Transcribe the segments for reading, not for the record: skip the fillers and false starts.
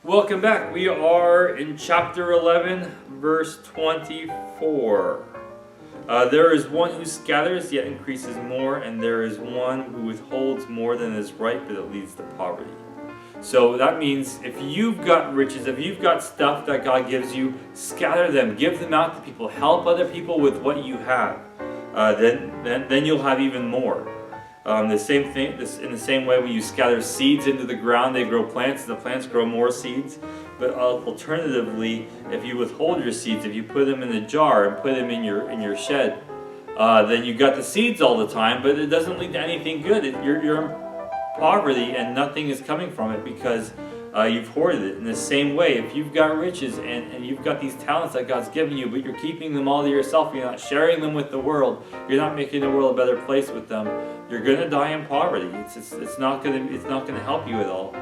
Welcome back. We are in chapter 11, verse 24. There is one who scatters, yet increases more, and there is one who withholds more than is right, but it leads to poverty. So that means if you've got riches, if you've got stuff that God gives you, scatter them, give them out to people, help other people with what you have. Then you'll have even more. The same thing. In the same way, when you scatter seeds into the ground, they grow plants. The plants grow more seeds. But alternatively, if you withhold your seeds, if you put them in a jar and put them in your shed, then you got the seeds all the time, but it doesn't lead to anything good. You're in poverty and nothing is coming from it because you've hoarded it. In the same way, if you've got riches and you've got these talents that God's given you, but you're keeping them all to yourself, you're not sharing them with the world, you're not making the world a better place with them, you're going to die in poverty. It's not going to help you at all.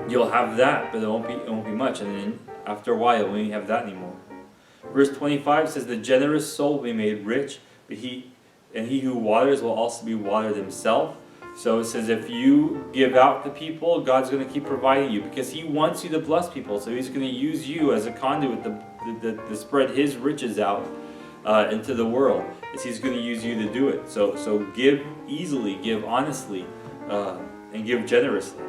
You'll have that, but it won't be much, and then after a while you won't have that anymore. Verse 25 says, "The generous soul will be made rich, but he who waters will also be watered himself." So it says if you give out to people, God's going to keep providing you because He wants you to bless people. So He's going to use you as a conduit to spread His riches out into the world. He's going to use you to do it. So give easily, give honestly, and give generously.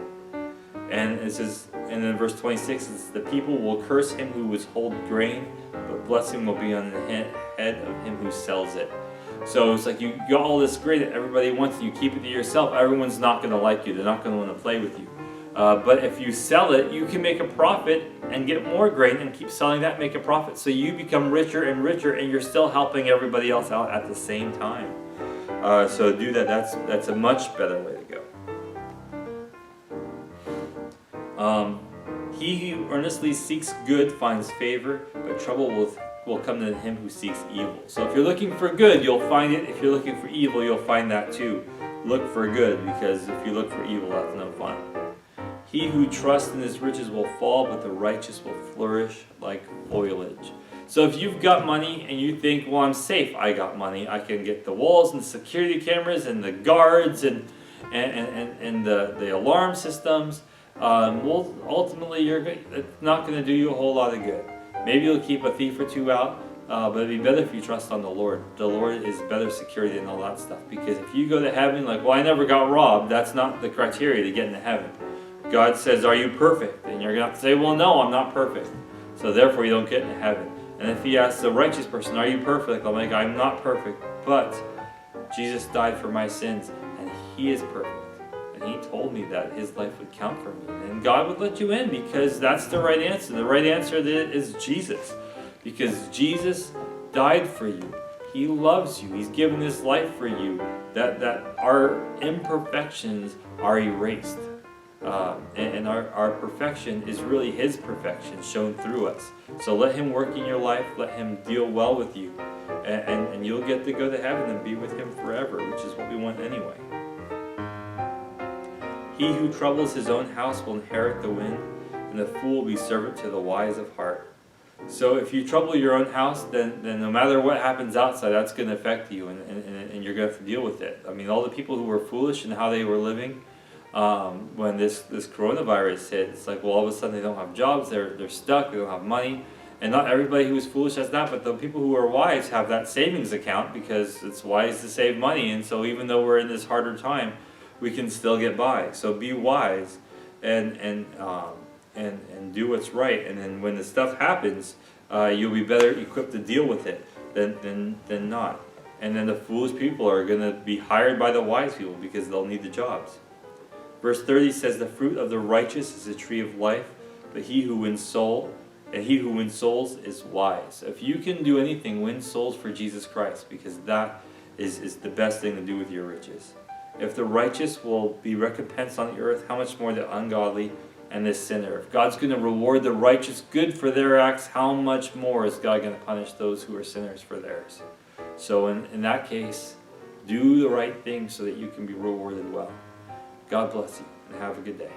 And it says, and then verse 26 is, "The people will curse him who withholds grain, but blessing will be on the head of him who sells it." So it's like you got all this grain that everybody wants and you keep it to yourself. Everyone's not going to like you. They're not going to want to play with you. But if you sell it, you can make a profit and get more grain and keep selling that, make a profit. So you become richer and richer and you're still helping everybody else out at the same time. So do that. That's a much better way to go. He who earnestly seeks good finds favor, but trouble will come to him who seeks evil. So if you're looking for good, you'll find it. If you're looking for evil, you'll find that too. Look for good, because if you look for evil, that's no fun. He who trusts in his riches will fall, but the righteous will flourish like foliage. So if you've got money and you think, well, I'm safe, I got money, I can get the walls and the security cameras and the guards and the alarm systems, well, ultimately it's not going to do you a whole lot of good. Maybe you'll keep a thief or two out, but it'd be better if you trust on the Lord. The Lord is better security than all that stuff. Because if you go to heaven like, well, I never got robbed, that's not the criteria to get into heaven. God says, are you perfect? And you're going to have to say, well, no, I'm not perfect. So therefore you don't get into heaven. And if He asks the righteous person, are you perfect? I'm like, I'm not perfect, but Jesus died for my sins, and He is perfect. And He told me that His life would count for me. And God would let you in because that's the right answer. The right answer is Jesus. Because Jesus died for you. He loves you. He's given His life for you. That our imperfections are erased. And our perfection is really His perfection shown through us. So let Him work in your life. Let Him deal well with you. And you'll get to go to heaven and be with Him forever, which is what we want anyway. He who troubles his own house will inherit the wind, and the fool will be servant to the wise of heart. So if you trouble your own house, then no matter what happens outside, that's going to affect you, and you're going to have to deal with it. I mean, all the people who were foolish and how they were living when this coronavirus hit, it's like, well, all of a sudden they don't have jobs, they're stuck, they don't have money. And not everybody who is foolish has that, but the people who are wise have that savings account because it's wise to save money. And so even though we're in this harder time, we can still get by. So be wise and do what's right. And then when the stuff happens, you'll be better equipped to deal with it than not. And then the foolish people are going to be hired by the wise people because they'll need the jobs. Verse 30 says, "The fruit of the righteous is a tree of life, but he who wins souls is wise." If you can do anything, win souls for Jesus Christ, because that is the best thing to do with your riches. If the righteous will be recompensed on the earth, how much more the ungodly and the sinner? If God's going to reward the righteous good for their acts, how much more is God going to punish those who are sinners for theirs? So in that case, do the right thing so that you can be rewarded well. God bless you, and have a good day.